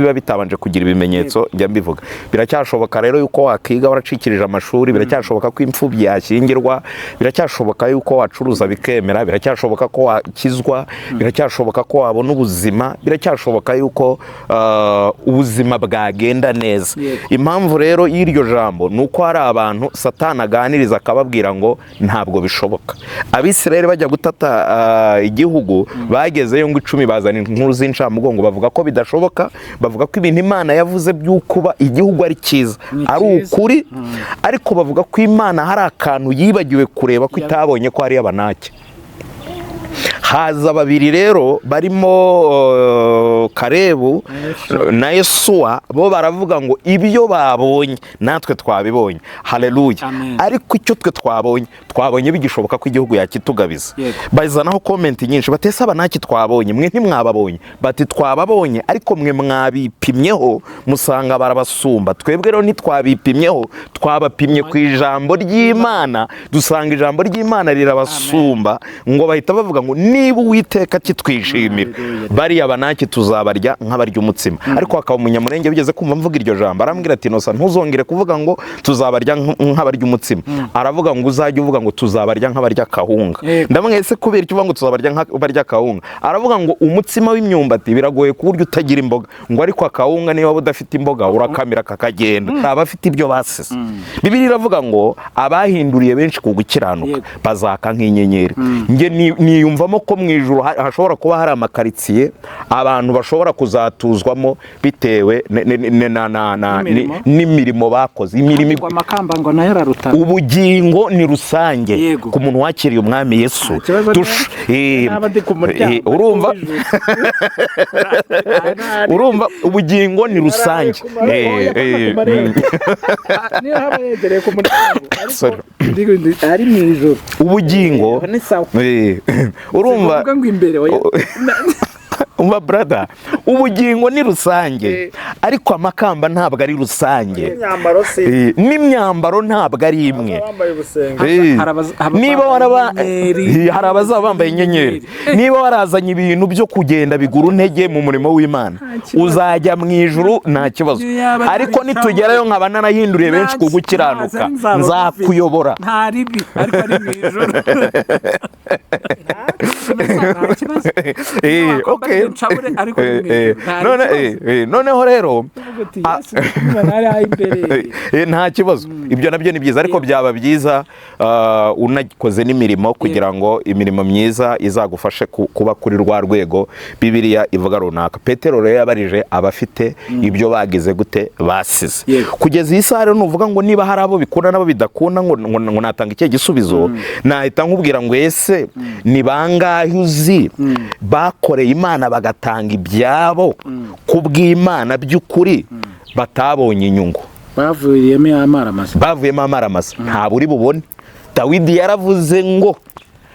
biba bitabanje kugira ibimenyetso njya mbivuga. Biracyashoboka rero yuko wakiga waracikirije amashuri, biracyashoboka ko imfubyi yashyingirwa, biracyashoboka yuko wacuruza bikemera, biracyashoboka ko wakizwa, biracyashoboka ko wabona ubuzima, biracyashoboka yuko ubuzima bwagenda neza. Impamvu rero y'iryo jambo ni uko hari abantu Satani aganiriza akababwira ngo ntabwo bishoboka. Abisirayeli bajya gutata igihugu bagezeyo ngo 10 bazana inkuru z'incamugongo bavuga ko bidashoboka, bavuga ko ibintu Imana yavuze by'ukuba igihugu ari cyiza ari ukuri, ariko bavuga ko Imana hari akantu yibagiwe kureba ko itabonye ko hari Abanaki. Haza babiri rero barimo Karebu na Yesuwa, bo baravuga ngo ibyo babonye natwe twabibonye. Haleluya. Ariko icyo twe twabonye bigishoboka ko igihugu yakitugabiza. Bazanaho comment nyinshi batese Abanaki twabonye, mwe ntimwababonye. Bati twababonye ariko mwe mwabipimyeho musanga barabasumba. Twebwe rero ntitwabipimyeho, twabapimye ku ijambo ry'Imana, dusanga ijambo ry'Imana rirabasumba. Ngo bahita bavuga ngo niba Uwiteka kitwishimira bari Abanaki tuzabarya nk'abarya umutsima. Ariko hakaba umunyamurenge bigeze kumva mvuga iryo jambo, arambwira ati Nosa ntuzongere kuvuga ngo tuzabarya nk'abarya umutsima, aravuga ngo uzajye uvuga ngo tuzabarya nk'abarya kahunga. Ndamwese kubera icyo uvuga ngo tuzabarya nk'abarya kahunga, aravuga ngo umutsima w'imyumbati biragoye ku buryo utagira imboga, ngo ariko akahunga niba udafite imboga urakamira kakagenda. Abafite ibyo basize. Bibiliya iravuga ngo abahinduriye benshi ku gukiranuka bazaka nk'inyenyeri. Nge niyumvamo ko mu ijuru hashobora kuba hari amakaritsiye abantu bashobora kuzatuzwamo bitewe n'imirimo bakoze. Imirimo amakamba ngo nayo araruta. Ubugingo ni rusange ku muntu wakiriye umwami Yesu. Urumva ubugingo ni rusange. Ari mu ijuru ubugingo urumva umva brother, ubugingo ni rusange ariko amakamba ntabwo ari rusange, n'imyambaro ntabwo ari imwe. Niba hari abazaba bambaye inyenyeri, niba warazanye ibintu byo kugenda bigura intege mu murimo w'Imana uzajya mu ijuru nta kibazo, ariko nitugerayo nkaba narahinduriye benshi ku gukiranuka nzakuyobora. Noneho rero nta kibazo, ibyo nabyo ni byiza, ariko byaba byiza unakoze n'imirimo kugira ngo imirimo myiza izagufashe kuba kuri rwa rwego Bibiliya ivuga runaka. Petero rero yabarije abafite ibyo bagize gute basize. Kugeza iyi saha rero nuvuga ngo niba hari abo bikunda nabo bidakunda ngo natanga icyo gisubizo, nahita nkubwira ngo ese ni bangahe uzi bakoreye Imana bagatanga ibyabo kubw'Imana by'ukuri batabonye inyungu, bavuyemo amaramasa nta buri bubone. Dawidi yaravuze ngo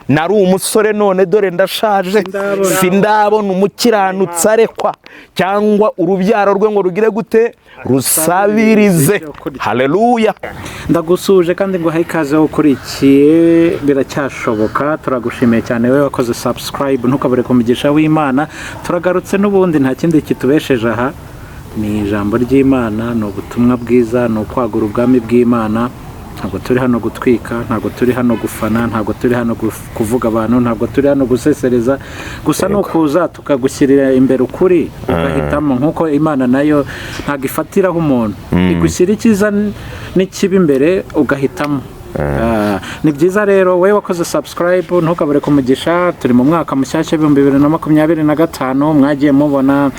nari umusore none dore ndashaje, sindabona umukiranutsi arekwa cyangwa urubyaro rwe ngo rugire gute rusabirize. Haleluya. Ndagusuje kandi ngo ikaze ukurikiye Biracyashoboka. Turagushimiye cyane wewe wakoze subscribe, ntukabure kumugisha w'Imana. Turagarutse n'ubundi nta kindi kitubesheje aha, ni ijambo ry'Imana, ni ubutumwa bwiza, ni ukwagura ubwami bw'Imana. Ntabwo turi hano gutwika, ntabwo turi hano gufana, ntabwo turi hano kuvuga abantu, ntabwo turi hano gusesereza. Gusa no kuza tukagushyirira imbere ukuri ugahitamo, nkuko Imana nayo ntabwo ifatiraho umuntu, igushyira icyiza n'ikibi imbere ugahitamo. Ni byiza rero wewe wakoze subscribe, ntukabure kumugisha. Turi mu mwaka mushyashya 2025, mwagiye mubona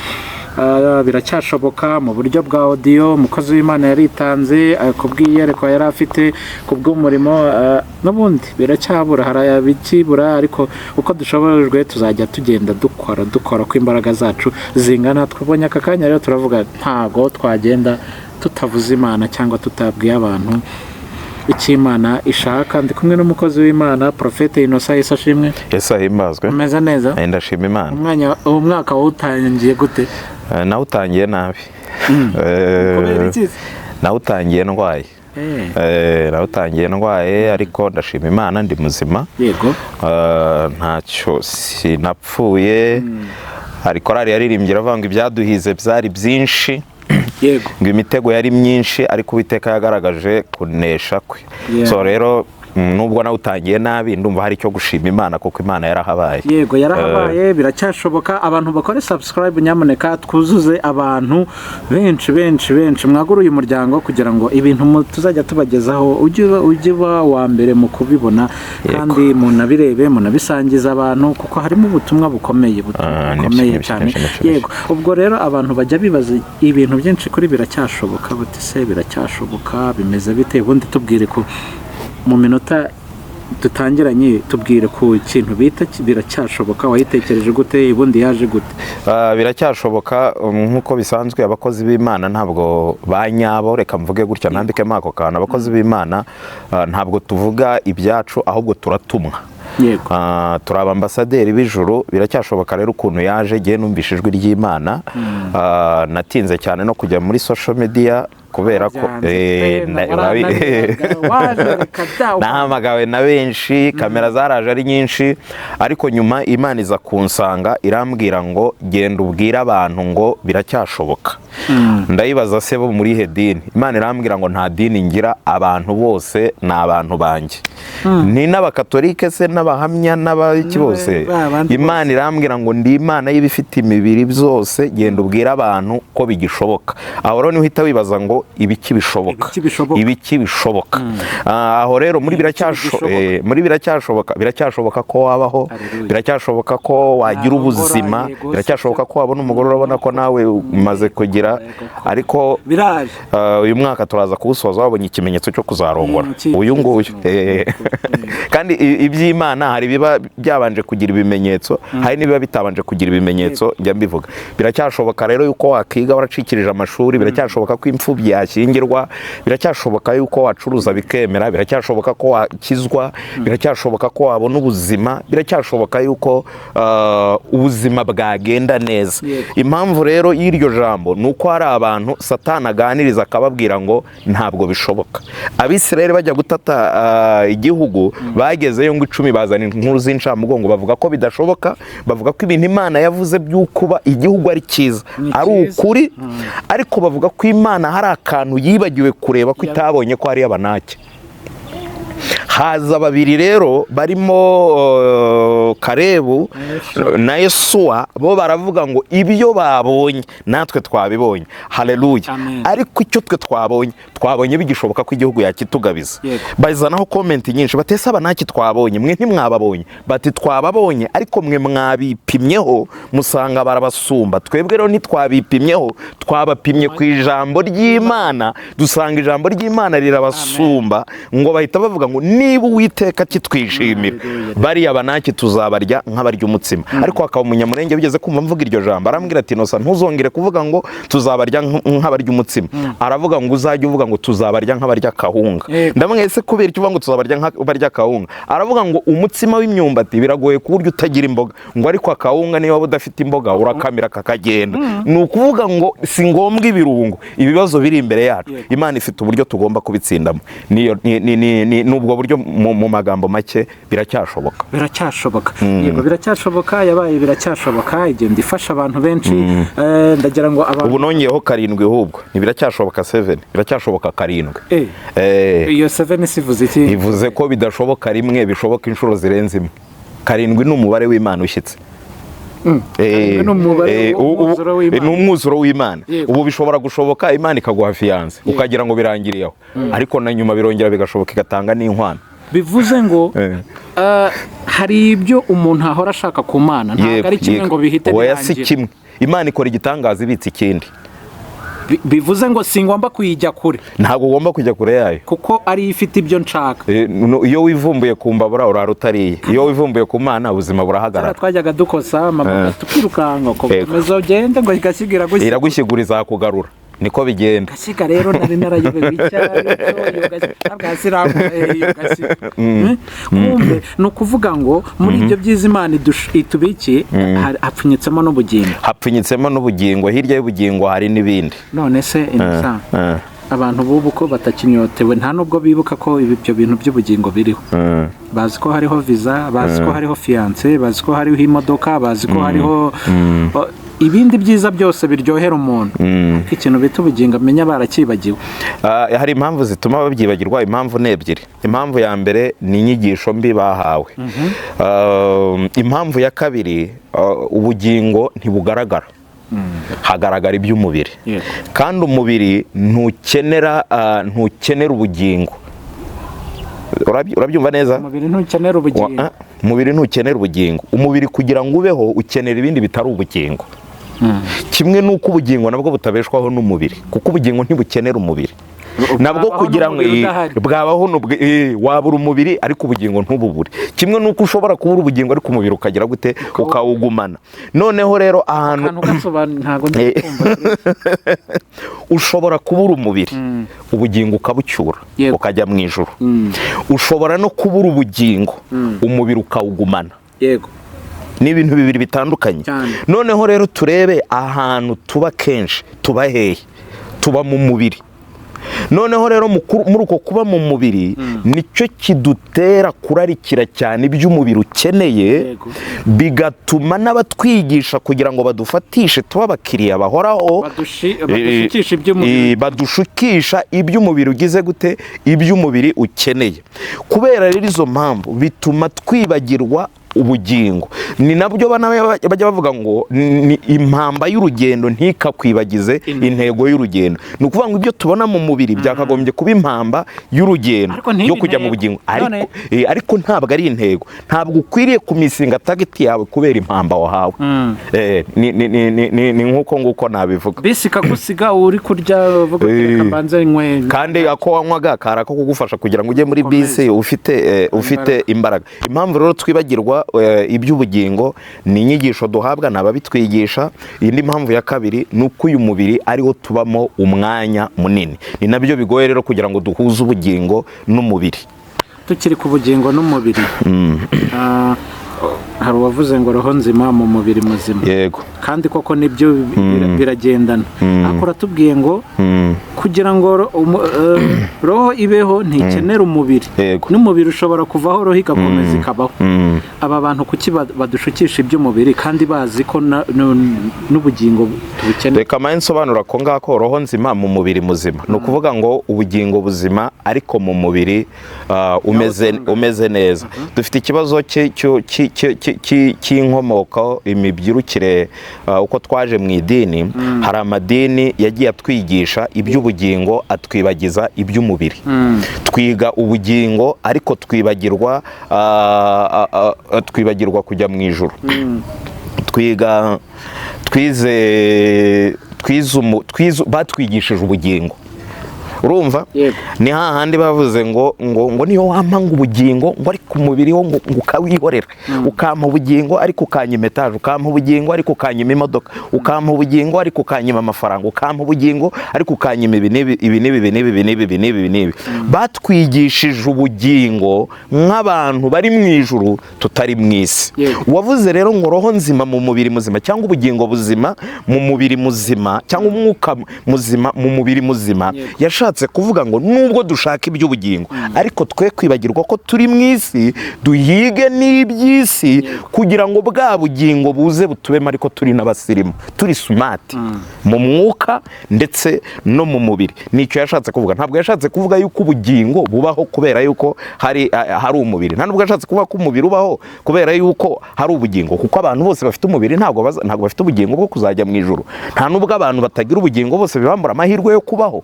Biracyashoboka mu buryo bwa audio. Umukozi w'Imana yaritanze kubw'iyereko yari afite kubw'umurimo, n'ubundi biracyabura, harabikibura, ariko uko dushobojwe tuzajya tugenda dukora ko imbaraga zacu zingana. Twabonye aka kanya rero turavuga ntago twagenda tutavuze Imana cyangwa tutabwiye abantu icy'Imana ishaka. Ndi kumwe n'umukozi w'Imana Prophet Innocent. Yesu ashimwe. Yesu ahimazwe. Umeze neza? Ndashima Imana. Umwaka wawutangiye gute? Nawutangiye nabi. Kubera iki? Nawutangiye ndwaye, ariko ndashima Imana ndi muzima. Yego. Ntacyo sinapfuye, hari korali yaririmbye iravuga ngo ibyaduhize byari byinshi yego ngo imitego yari myinshi ariko Uwiteka yagaragaje kunesha kwe. So rero nubwo nawe utangiye nabi ndumva hari icyo gushima Imana kuko Imana yarahabaye. Yego yarahabaye, biracyashoboka. Abantu bakore subscribe nyamuneka, twuzuze abantu benshi mwagura uyu muryango kugira ngo ibintu tuzajya tubagezaho ujye wa mbere mu kubibona kandi munabirebe munabisangiza abantu kuko harimo ubutumwa bukomeye cyane. Yego ubwo rero abantu bajya bibaza ibintu byinshi kuri biracyashoboka, bati se biracyashoboka bimeze bite? Ubundi tubwire ko mu minota dutangiranye tubwire ku kintu bita biracyashoboka, wayitekereje gute, ubundi yaje gute? Biracyashoboka nk'uko bisanzwe abakozi b'Imana ntabwo banyabo, reka mvuge gutya nambikemo ako kantu. Abakozi b'Imana ntabwo tuvuga ibyacu ahubwo turatumwa. Yego turi abambasaderi b'ijuru. Biracyashoboka rero ukuntu yaje gihe numvise ijwi ry'Imana. Natinze cyane no kujya muri social media kubera ko nahamagawe na benshi, kamera zaraje ari nyinshi, ariko nyuma Imana iza kunsanga irambwira ngo genda ubwire abantu ngo biracyashoboka. Ndayibaza se bo muri he dini? Imana irambwira ngo nta dini ngira, abantu bose ni abantu banjye. Ni n'abakatolike se n'abahamya n'abaki bose? Imana irambwira ngo ndi Imana y'ibifite imibiri byose, genda ubwire abantu ko bigishoboka. Aho rero niho uhita wibaza ngo ibiki bishoboka. Aho rero muri biracyashoboka ko wabaho, biracyashoboka ko wagira ubuzima, biracyashoboka ko wabona umugore urabona ko nawe umaze kugira, ariko uyu mwaka turaza kuwusoza wabonye ikimenyetso cyo kuzarongora uyu nguyu. Kandi iby'Imana hari biba byabanje kugira ibimenyetso, hari n'ibiba bitabanje kugira ibimenyetso. Njya mbivuga biracyashoboka rero yuko wakiga waracikirije amashuri, biracyashoboka ko imfubyi yashyingirwa, biracyashoboka yuko wacuruza bikemera, biracyashoboka ko wakizwa, biracyashoboka ko wabona ubuzima, biracyashoboka yuko ubuzima bwagenda neza. Impamvu rero y'iryo jambo ni uko hari abantu Satani aganiriza akababwira ngo ntabwo bishoboka. Abisirayeli bajya gutata igihugu bagezeyo ngo 10 bazana inkuru z'incamugongo bavuga ko bidashoboka, bavuga ko ibintu Imana yavuze by'ukuba igihugu ari cyiza ari ukuri, ariko bavuga ko Imana hari akantu yibagiwe kureba ko itabonye ko hari Abanaki. Haza babiri rero barimo Karebu na Yesuwa, bo baravuga ngo ibyo babonye natwe twabibonye. Haleluya. Ariko icyo twe twabonye bigishoboka ko igihugu yakitugabiza. Bazanaho comment nyinshi batese Abanaki twabonye, mwe ntimwababonye. Bati twababonye ariko mwe mwabipimyeho musanga barabasumba. Twebwe rero ntitwabipimyeho, twabapimye ku ijambo ry'Imana dusanga ijambo ry'Imana rirabasumba. Ngo bahita bavuga ngo niba Uwiteka kitwishimira bariya Abanaki tuzabarya nk'abarya umutsima. Ariko hakaba umunyamurenge bigeze kumva mvuga iryo jambo, arambwira ati Nosa ntuzongere kuvuga ngo tuzabarya nk'abarya umutsima, aravuga ngo uzajye uvuga ngo tuzabarya nk'abarya kahunga. Ndamwese kubera icyo uvuga ngo tuzabarya nk'abarya kahunga, aravuga ngo umutsima w'imyumbati biragoye ku buryo utagira imboga, ngo ariko akahunga niba udafite imboga urakamira kakagenda. Ni ukuvuga ngo si ngombwa ibirungo, ibibazo biri imbere yacu Imana ifite uburyo tugomba kubitsindamo. N'ubwo buryo mu magambo make biracyashoboka. Yego biracyashoboka, yabaye biracyashoboka, igenda ifasha abantu benshi. Ndagira ngo ubu nongeyeho 7 ahubwo ni biracyashoboka 7, biracyashoboka 7. Iyo 7 sivuze iki? Ivuze ko bidashoboka rimwe, bishoboka inshuro zirenze imwe. 7 ni umubare w'Imana ushyitse. Ni umwuzuro w'Imana. Ubu bishobora gushoboka Imana ikaguha fiyanse ukagira ngo birangiriyeho, ariko na nyuma birongera bigashoboka igatanga n'inkwano. Bivuze ngo hari ibyo umuntu ahora ashaka ku Mana, ntabwo ari kimwe ngo bihite birangira. Imana ikora igitangaza ibitse ikindi. Bivuze ngo singomba kuyijya kure. Ntabwo ugomba kujya kure yayo kuko ari ifite ibyo nshaka. Iyo wivumbuye ku mbabura urara utariye, iyo wivumbuye ku Mana ubuzima burahagarara. Twajyaga dukosa mama tukirukanga ko tumeze ugende ngo igasigira gushyigura, iragushyiguriza kugarura. Niko bigenda. Gasiga rero nari narayobewe icyari kumbe no kuvuga ngo muri ibyo by'Imana itubiki hapfunyitsemo n'ubugingo. Hapfunyitsemo n'ubugingo, hirya y'ubugingo hari n'ibindi. None se insa abantu b'ubu ko batakinyotewe nta nubwo bibuka ko ibyo bintu by'ubugingo biriho. Bazi ko hariho visa, bazi ko hariho fiance, bazi ko hariho imodoka, bazi ko hariho ibindi byiza byose biryohera umuntu. Ikintu bita ubugingo amenya barakibagiwe. Hari impamvu zituma babyibagirwa. Impamvu ni ebyiri. Impamvu ya mbere ni inyigisho mbi bahawe. Impamvu ya kabiri, ubugingo ntibugaragara, hagaragara iby'umubiri. Kandi umubiri ntukenera ubugingo. Urabyumva neza? Umubiri ntukenera ubugingo. Umubiri ntukenera ubugingo. Umubiri kugira ngo ubeho ukenera ibindi bitari ubugingo. Kimwe nuko ubugingo nabwo butabeshwaho n'umubiri, kuko ubugingo ntibukenera umubiri. Nabwo kugira ngo bwabaho wabura umubiri ariko ubugingo ntububure. Kimwe nuko ushobora kubura ubugingo ariko umubiri ukagira gute ukawugumana. Noneho rero ahantu ushobora kubura umubiri, ubugingo ukabucyura ukajya mu ijuru. Ushobora no kubura ubugingo, umubiri ukawugumana. Yego. Ni ibintu bibiri bitandukanye. Noneho rero turebe ahantu tuba kenshi, tuba hehe? Tuba mu mubiri. Noneho rero muri uko kuba mu mubiri nicyo kidutera kurarikira cyane iby'umubiri ukeneye, bigatuma n'abatwigisha kugira ngo badufatishe tuba abakiriya bahoraho, badushukisha iby'umubiri ugize gute, iby'umubiri ukeneye. Kubera rero izo mpamvu bituma twibagirwa ubugingo. Ni nabyo bajya bavuga ngo ni impamba y'urugendo ntikakwibagize intego y'urugendo. Ni ukuvuga ngo ibyo tubona mu mubiri byakagombye kuba impamba y'urugendo yo kujya mu bugingo, ariko ntabwo ari intego. Ntabwo ukwiriye kumisinga tageti yawe kubera impamba wahawe. Ni nk'uko nguko nabivuga. Bisi kagusiga uri kurya uvuga reka mbanze nywe, kandi ako wanywaga kara ko kugufasha kugira ngo ujye muri bisi ufite imbaraga. Impamvu rero twibagirwa iby'ubugingo ni inyigisho duhabwa n'ababitwigisha. Indi mpamvu ya kabiri ni uko uyu mubiri ariwo tubamo umwanya munini. Ni nabyo bigoye rero kugira ngo duhuze ubugingo n'umubiri. Tukiri ku bugingo n'umubiri, hari uwavuze ngo roho nzima mu mubiri muzima. Yego. Kandi koko nibyo biragendana. Akora tubwiye ngo kugira ngo roho ibeho ntikenera umubiri. N'umubiri ushobora kuvaho roho igakomeza ikabaho. Aba bantu kuki badushukisha iby'umubiri kandi bazi ko n'ubugingo tubukeneye? Reka maye nsobanura ko ngako roho nzima mu mubiri muzima. Ni ukuvuga ngo ubugingo buzima ariko mu mubiri umeze neza. Dufite ikibazo cy'inkomoko, imibyirukire, uko twaje mu idini. Hari amadini yagiye atwigisha iby'ubugingo atwibagiza iby'umubiri. Twiga ubugingo ariko twibagirwa kujya mu ijuru. Batwigishije ubugingo. Urumva? Ni hahandi bavuze ngo niyo wampa ngo ubugingo ngo ariko umubiri wo ngo ukawihorera, ukampa ubugingo ariko ukanyima etaje, ukampa ubugingo ariko ukanyima imodoka, ukampa ubugingo ariko ukanyima amafaranga, ukampa ubugingo ariko ukanyima ibi. Batwigishije ubugingo nk'abantu bari mu ijuru tutari mu isi. Wavuze rero ngo roho nzima mu mubiri muzima cyangwa ubugingo buzima mu mubiri muzima cyangwa umwuka muzima mu mubiri muzima, yashatse kuvuga ngo nubwo dushaka iby'ubugingo ariko twe kwibagirwa ko turi mu isi, duhige n'iby'isi kugira ngo bwa bugingo buze butubemo ariko turi n'abasirimu, turi smart mu mwuka ndetse no mu mubiri. Nicyo yashatse kuvuga. Ntabwo yashatse kuvuga yuko ubugingo bubaho kubera yuko hari umubiri. Nta nubwo yashatse kuvuga ko umubiri ubaho kubera yuko hari ubugingo, kuko abantu bose bafite umubiri ntabwo bafite ubugingo bwo kuzajya mu ijuru. Nta nubwo abantu batagira ubugingo bose bibambura amahirwe yo kubaho.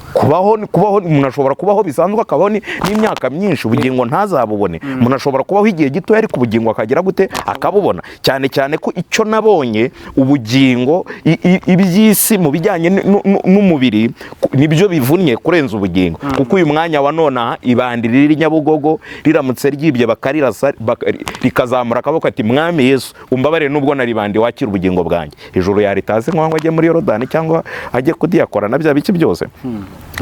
Kubaho umuntu ashobora kubaho bisanzwe akabaho n'imyaka myinshi ubugingo ntazabubone. Umuntu ashobora kubaho igihe gito ariko ubugingo akagira gute akabubona. Cyane ko icyo nabonye ubugingo iby'isi mu bijyanye n'umubiri nibyo bivunnye kurenza ubugingo. Kuko uyu mwanya wa none ibandi riri Nyabugogo riramutse ryibye bakarirasa rikazamura akaboko ati mwami Yesu umbabarire nubwo naribandi wakira ubugingo bwanjye, ijuru yaritaze ngo ajye muri Yorodani cyangwa ajye kudiyakora na bya biki byose.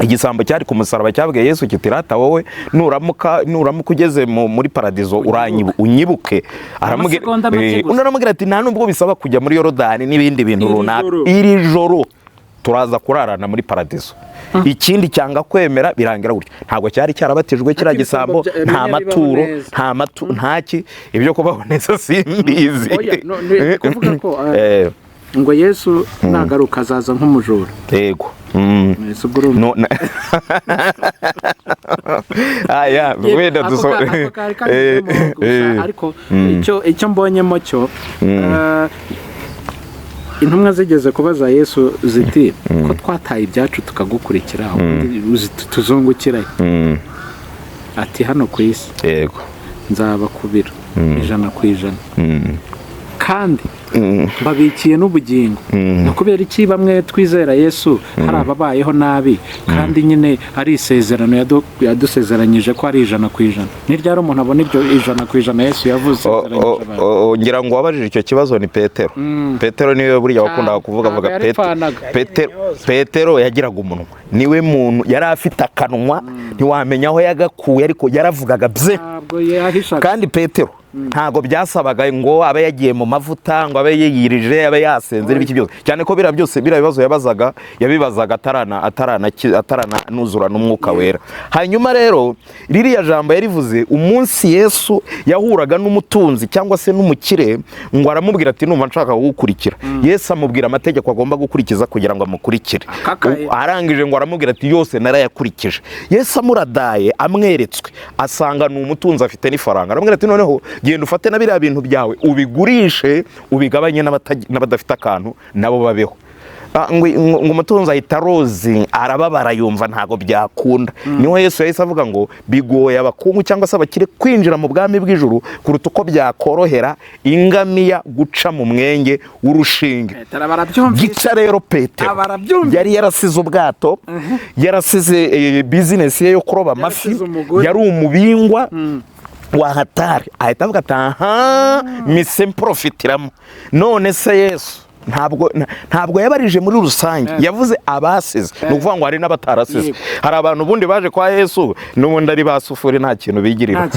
Igisambo cyari ku musaraba cyabwiye Yesu kiti rata wowe nuramuka ugeze muri paradizo unyibuke. Aramubwira ati nta nubwo bisaba kujya muri Yorodani n'ibindi bintu runaka, iri joro turaza kurarana muri paradizo. Ikindi cyanga kwemera birangira gutya. Ntabwo cyari cyarabatijwe kiriya gisambo, nta maturo, ntaki, ibyo kubaho neza simbizi. Kuvuga ko ngo Yesu nagaruka azaza nk'umujura. Yego. Wenda ariko icyo mbonyemo cyo intumwa zigeze kubaza Yesu ziti ko twataye ibyacu tukagukurikira tuzungukira ati hano ku isi yego nzabakubira 100%, kandi babikiye n'ubugingo. No kubera iki bamwe twizera Yesu hari ababayeho nabi, kandi nyine ari isezerano yadusezeranyije ko ari 100%. Ni ryari umuntu abona ibyo 100% Yesu yavuze? Ngira ngo wabajije icyo kibazo ni Petero. Petero niwe buriya wakundaga kuvuga Petero yagiraga umunwa, niwe muntu yari afite akanwa ntiwamenya aho yagakuye, ariko yaravugaga bye. Kandi Petero ntago byasabaga ngo abe yagiye mu mavuta, ngo abe yiyirije, abe yasenze n'ibiki byose, cyane ko bira byose bira bibazo yabibazaga ataranuzura n'umwuka wera. Hanyuma rero ririya jambo yarivuze umunsi Yesu yahuraga n'umutunzi cyangwa se n'umukire, ngo aramubwira ati numva nshaka kugukurikira. Yesu amubwira amategeko agomba gukurikiza kugira ngo amukurikire. Arangije ngo aramubwira ati yose narayakurikije. Yesu amuradaye amweretswe, asanga ni umutunzi afite n'ifaranga. Aramubwira ati noneho genda ufate na biriya bintu byawe ubigurishe, ubigabanye n'abadafite akantu nabo babeho. Ngo umutunzi ahita arozi, arababara, yumva ntago byakunda. Niho Yesu yahise avuga ngo bigoye abakungu cyangwa se abakire kwinjira mu bwami bw'ijuru kuruta uko byakorohera ingamiya guca mu mwenge w'urushinge. Gica rero Petero yari yarasize ubwato, yarasize bizinesi ye yo kuroba amafi, yari umubingwa wahatari. Ahita avuga ati aha mise mprofitiramo. None se Yesu ntabwo yabarije muri rusange, yavuze abasize. Ni ukuvuga ngo hari n'abatarasize. Hari abantu ubundi baje kwa Yesu n'ubundi ari basufuri, nta kintu bigirira,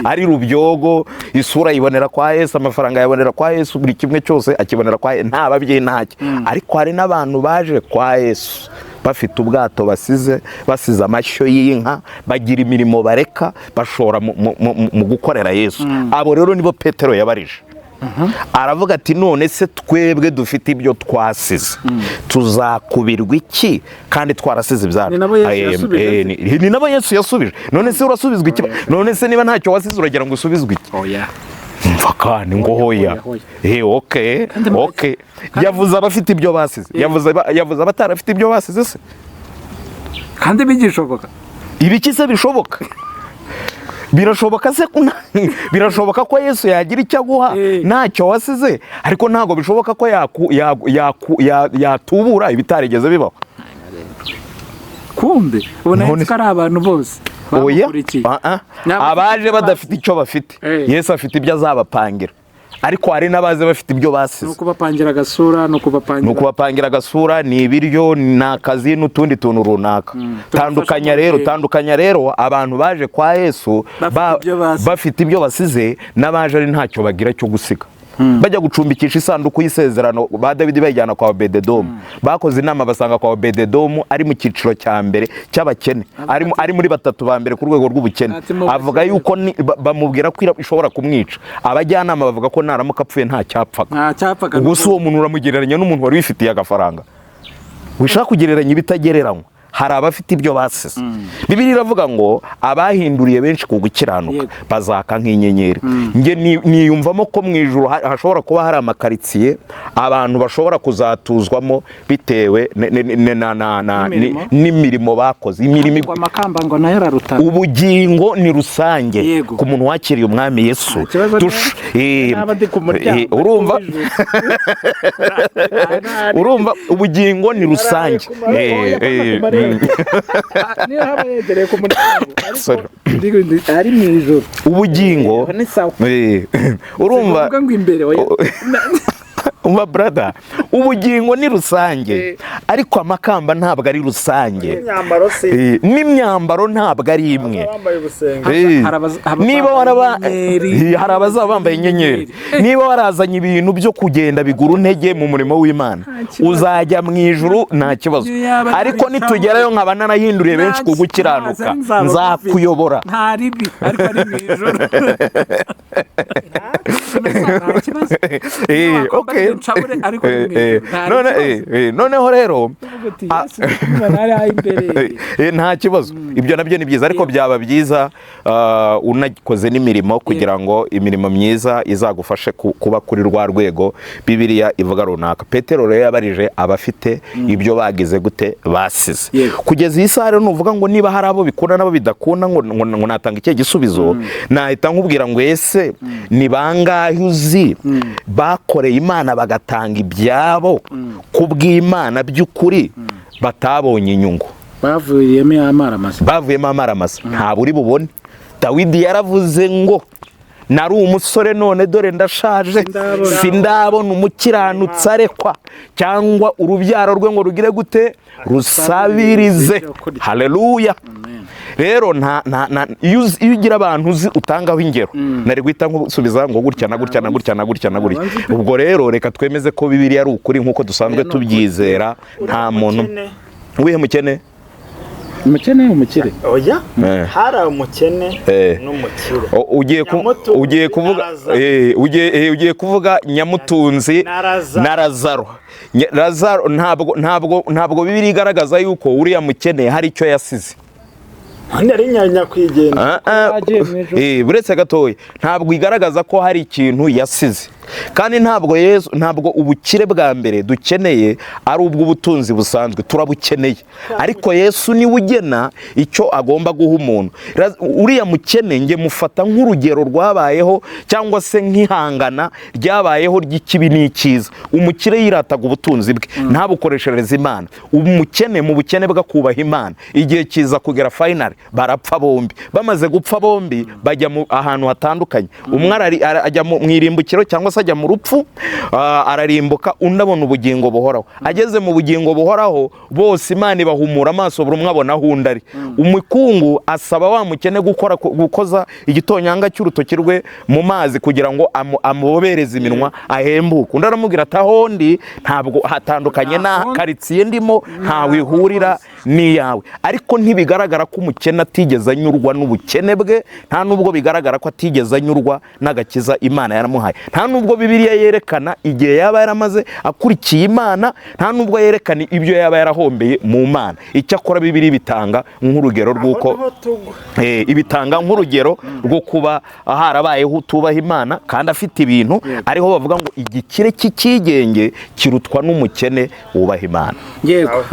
ari rubyogo, isura yibonera kwa Yesu, amafaranga yabonera kwa Yesu, buri kimwe cyose akibonera kwa Yesu, nta babyeyi ntacyo. Ariko hari n'abantu baje kwa Yesu bafite ubwato basize amashyo y'inka, bagira imirimo bareka, bashora mu gukorera Yesu. Abo rero nibo Petero yabarije. Aravuga ati none se twebwe dufite ibyo twasize, tuzakubirwa iki kandi twarasize ibyacu? Ni nabo Yesu yasubije. None se urasubizwa iki? None se niba ntacyo wasize uragira ngo usubizwe iki? Mva kandi ngo hoya. Okay. Yavuze abafite ibyo basize, yavuze abatarafite ibyo basize se. Kandi bigishoboka. Ibiki se bishoboka? Birashoboka se birashoboka ko Yesu yagira icyo aguha ntacyo wasize, ariko ntago bishoboka ko yatubura ibitarigeze bibaho. Kumbe ubona ko ari abantu bose abaje badafite icyo bafite. Yesu afite ibyo azabapangira, ariko hari n'abaze bafite ibyo basize. Nuko bapangira agasura, nukubapangira agasura, ni ibiryo, n'akazi n'utundi tuntu runaka. Tandukanya rero abantu baje kwa Yesu bafite ibyo basize, n'abaje ari ntacyo bagira cyo gusiga. Bajya gucumbikisha isanduku y'isezerano ba Dawidi bayijyana kwa Obededomu. Bakoze inama basanga kwa Obededomu ari mu cyiciro cya mbere cy'abakene, ari muri batatu ba mbere ku rwego rw'ubukene. Avuga yuko bamubwira ko ishobora kumwica. Abajyanama bavuga ko naramuka apfuye nta cyapfaga. Gusa uwo muntu uramugereranya n'umuntu wari wifitiye agafaranga. Wishaka kugereranya ibitagereranywa. Hari abafite ibyo basize. Bibiliya iravuga ngo abahinduriye benshi ku gukiranuka bazaka nk'inyenyeri. Nge niyumvamo ko mu ijuru hashobora kuba hari amakaritsiye abantu bashobora kuzatuzwamo bitewe n'imirimo bakoze. Amakamba ngo nayo araruta. Ubugingo ni rusange ku muntu wakiriye umwami Yesu. Urumva ubugingo ni rusange. Ari mu ijoro ubugingo urumva umva brother, ubugingo ni rusange ariko amakamba ntabwo ari rusange, n'imyambaro ntabwo ari imwe. Niba hari abazaba bambaye inyenyeri, niba warazanye ibintu byo kugenda bigura intege mu murimo w'Imana, uzajya mu ijuru nta kibazo, ariko nitugerayo nkaba narahinduriye benshi ku gukiranuka, nzakuyobora. nta ribi ariko ari mu ijuru. Noneho rero nta kibazo, ibyo nabyo ni byiza, ariko byaba byiza unakoze n'imirimo kugira ngo imirimo myiza izagufashe kuba kuri rwa rwego Bibiliya ivuga runaka. Petero rero yabarije abafite ibyo bagize gute basize. Kugeza iyi saha rero nuvuga ngo niba hari abo bikunda nabo bidakunda ngo natanga ikihe gisubizo, nahita nkubwira ngo ese ni bangahe uzi bakoreye Imana bagatanga ibyabo kubw'Imana by'ukuri batabonye inyungu, bavuyemo amaramasa? Ntabwo uri bubone. Dawidi yaravuze ngo nari umusore none dore ndashaje, sindabona umukiranutsi arekwa cyangwa urubyaro rwe ngo rugire gute rusabirize. Haleluya. Rero iyo ugira abantu uzi utangaho ingero, nari guhita nkusubiza ngo gutya na gutya na gutya na gutya na gutya. Ubwo rero reka twemeze ko Bibiliya ari ukuri nk'uko dusanzwe tubyizera. Nta muntu wihe mukene umukire. Oya, hari umukene n'umukire. Ugiye kuvuga Nyamutunzi na Lazaro. Ntabwo Bibiliya igaragaza yuko uriya mukene hari icyo yasize. Ari nyakwigendera. Buretse gatoya, ntabwo igaragaza ko hari ikintu yasize. Kandi ntabwo ubukire bwa mbere dukeneye ari ubw'ubutunzi busanzwe, turabukeneye, ariko Yesu niwe ugena icyo agomba guha umuntu. Uriya mukene nge mufata nk'urugero rwabayeho cyangwa se nk'ihangana ryabayeho ry'ikibi n'icyiza. Umukire yirataga ubutunzi bwe, ntabukoreshereze Imana. Umukene mu bukene bwa kubaha Imana, igihe kiza kugera final barapfa bombi. Bamaze gupfa bombi bajya ahantu hatandukanye. Umwe ajya mu irimbukiro cyangwa ajya mu rupfu, ararimbuka, unabona ubugingo buhoraho. Ageze mu bugingo buhoraho, bose Imana ibahumura amaso, buri umwe abona aho undi ari. Umukungu asaba wa mukene gukoza igitonyanga cy'urutoki rwe mu mazi kugira ngo amubobereze iminwa ahembuke. Undi aramubwira ati aho ndi ntabwo hatandukanye na karitsiye ndimo, ntawe ihurira n'iyawe. Ariko ntibigaragara ko umukene atigeze anyurwa n'ubukene bwe, nta nubwo bigaragara ko atigeze anyurwa n'agakiza Imana yaramuhaye. Nta nubwo Bibiliya yerekana igihe yaba yaramaze akurikiye Imana, nta nubwo yerekana ibyo yaba yarahombeye mu Mana. Icyakora Bibiliya bitanga nk'urugero rw'uko ibitanga nk'urugero rwo kuba harabayeho utubaha Imana kandi afite ibintu, ariho bavuga ngo igikire cy'ikigenge kirutwa n'umukene wubaha Imana. Yego,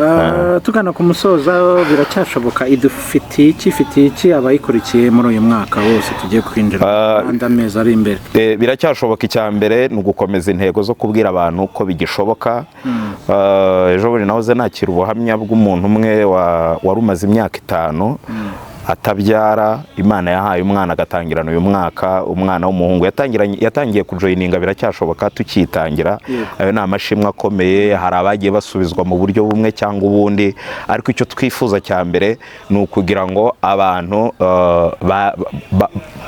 tugana ku musoza, biracyashoboka idufitiye iki abayikurikiye muri uyu mwaka wose tugiye kwinjira andi amezi ari imbere? Biracyashoboka. Icya mbere ni ugukomeza intego zo kubwira abantu ko bigishoboka. Ejo bundi nahoze nakira ubuhamya bw'umuntu umwe wari umaze imyaka 5 atabyara, Imana yahaye umwana agatangirana uyu mwaka, umwana w'umuhungu yatangiye kujoyininga. Biracyashoboka tukitangira. Ayo ni amashimwe akomeye. Hari abagiye basubizwa mu buryo bumwe cyangwa ubundi, ariko icyo twifuza cya mbere ni ukugira ngo abantu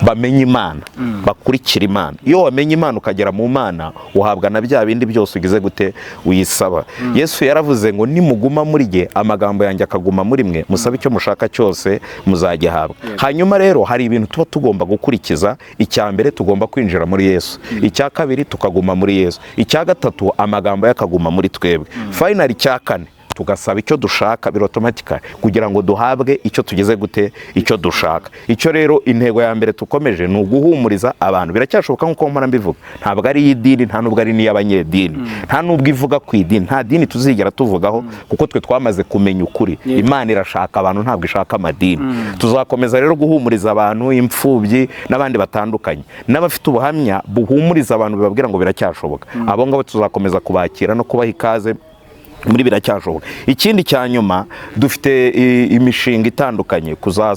bamenye Imana, bakurikira Imana. Iyo wamenye Imana ukagera mu Mana, uhabwa na bya bindi byose ugize gute uyisaba. Yesu yaravuze ngo nimuguma muri jye, amagambo yanjye akaguma muri mwe, musabe icyo mushaka cyose muzagihabwa. Hanyuma rero hari ibintu tuba tugomba gukurikiza. Icya mbere tugomba kwinjira muri Yesu, icya kabiri tukaguma muri Yesu, icya gatatu amagambo yakaguma muri twebwe, final icya kane tugasaba icyo dushaka birotomatika kugira ngo duhabwe icyo tugeze gute icyo dushaka. Icyo rero intego ya mbere tukomeje ni uguhumuriza abantu. Biracyashoboka nk'uko mpora mbivuga, ntabwo ari iy'idini, nta nubwo ari n'iy'abanyedini, nta nubwo ivuga ku idini. Nta dini tuzigera tuvugaho kuko twe twamaze kumenya ukuri. Imana irashaka abantu, ntabwo ishaka amadini. Tuzakomeza rero guhumuriza abantu, imfubyi n'abandi batandukanye, n'abafite ubuhamya buhumuriza abantu bibabwira ngo biracyashoboka. Abo ngabo tuzakomeza kubakira no kubaha ikaze muri biracyashoboka. Ikindi cya nyuma dufite imishinga itandukanye,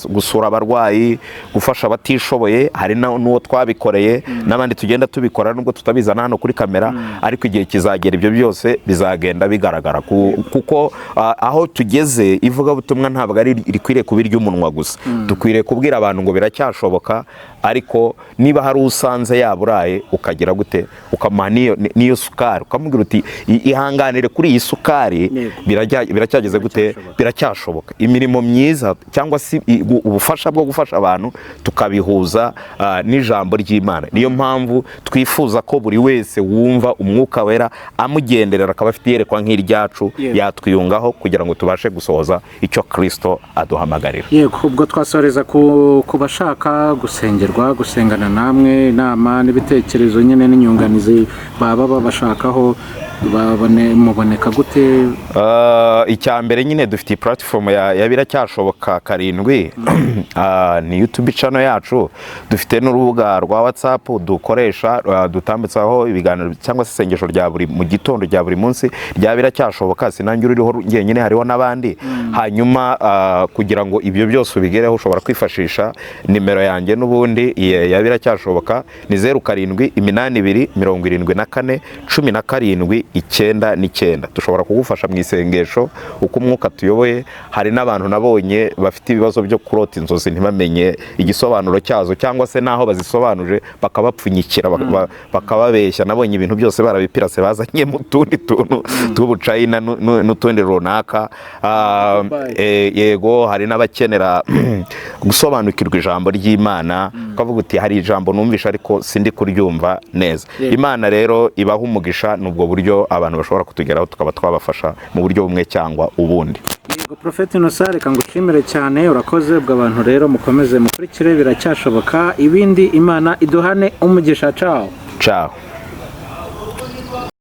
gusura abarwayi, gufasha abatishoboye, hari n'uwo twabikoreye n'abandi tugenda tubikora nubwo tutabizana hano kuri kamera, ariko igihe kizagera ibyo byose bizagenda bigaragara kuko aho tugeze ivugabutumwa ntabwo ari rikwiriye kubirya umunwa gusa, dukwiriye kubwira abantu ngo biracyashoboka, ariko niba hari usanze yaburaye ukagira gute, ukamuha n'iyo sukari ukamubwira uti ihanganire kuri iyi sukari, biracyageze gute, biracyashoboka. Imirimo myiza cyangwa se ubufasha bwo gufasha abantu tukabihuza n'ijambo ry'Imana. Niyo mpamvu twifuza ko buri wese wumva umwuka wera amugenderera akaba afite iyerekwa nk'iryacu yatwiyungaho kugira ngo tubashe gusohoza icyo Kristo aduhamagarira. Yego, ubwo twasoreza ku bashaka gusengana namwe, inama n'ibitekerezo nyine n'inyunganizi baba babashakaho muboneka gute? Icya mbere nyine dufite platform ya biracyashoboka 7 ni YouTube channel yacu, dufite n'urubuga rwa WhatsApp dukoresha dutambitsaho ibiganiro cyangwa se isengesho rya mu gitondo rya buri munsi rya biracyashoboka. Sinangira uriho ngenyine, hariho n'abandi. Hanyuma kugira ngo ibyo byose ubigereho ushobora kwifashisha nimero yanjye n'ubundi ya biracyashoboka ni 07827417 dushobora kugufasha mu isengesho uko umwuka tuyoboye. Hari n'abantu nabonye bafite ibibazo byo kurota inzozi ntibamenye igisobanuro cyazo, cyangwa se naho bazisobanuje bakabapfunyikira bakababeshya. Nabonye ibintu byose barabipirase bazanye mu tundi tuntu tw'ubucayina n'utundi runaka. Yego, hari n'abakenera gusobanukirwa ijambo ry'Imana, ukavuga uti hari ijambo numvisha ariko sindi kuryumva neza. Imana rero ibaha umugisha, n'ubwo buryo abantu bashobora kutugeraho tukaba twabafasha mu buryo bumwe cyangwa ubundi. Yego, Prophet Innocent, reka ngushimire cyane, urakoze. Ubwo abantu rero mukomeze mukurikire biracyashoboka, ibindi Imana iduhane umugisha. Ciao.